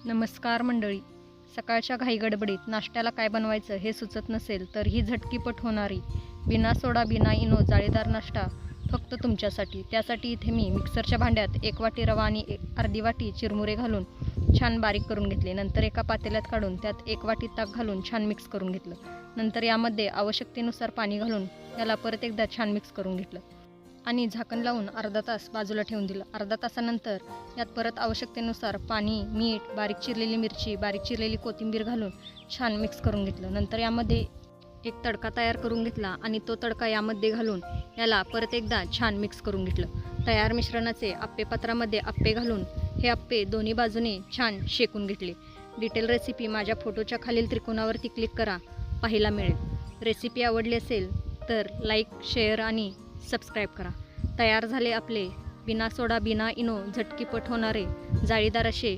नमस्कार मंडळी. सकाळच्या घाईगडबडीत नाश्त्याला काय बनवायचं हे सुचत नसेल तर ही झटकीपट होणारी बिना सोडा बिना इनो जाळीदार नाश्ता फक्त तुमच्यासाठी. त्यासाठी इथे मी मिक्सरच्या भांड्यात 1 वाटी रवा आणि अर्धी वाटी चिरमुरे घालून छान बारीक करून घेतले. नंतर एका पातेल्यात काढून त्यात 1 वाटी ताक घालून छान मिक्स करून घेतलं. नंतर यामध्ये आवश्यकतेनुसार पाणी घालून याला परत एकदा छान मिक्स करून घेतलं आणि झाकण लावून अर्धा तास बाजूला ठेवून दिलं. अर्धा तासानंतर यात परत आवश्यकतेनुसार पाणी, मीठ, बारीक चिरलेली मिरची, बारीक चिरलेली कोथिंबीर घालून छान मिक्स करून घेतलं. नंतर यामध्ये एक तडका तयार करून घेतला आणि तो तडका यामध्ये घालून याला परत एकदा छान मिक्स करून घेतलं. तयार मिश्रणाचे आप्पे पात्रामध्ये आप्पे घालून हे आप्पे दोन्ही बाजूने छान शेकून घेतले. डिटेल रेसिपी माझ्या फोटोच्या खालील त्रिकोणावरती क्लिक करा, पाहायला मिळेल. रेसिपी आवडली असेल तर लाईक, शेअर आणि सबस्क्राईब करा. तयार झाले आपले बिना सोडा बिना इनो झटकीपट होणारे जाळीदार असे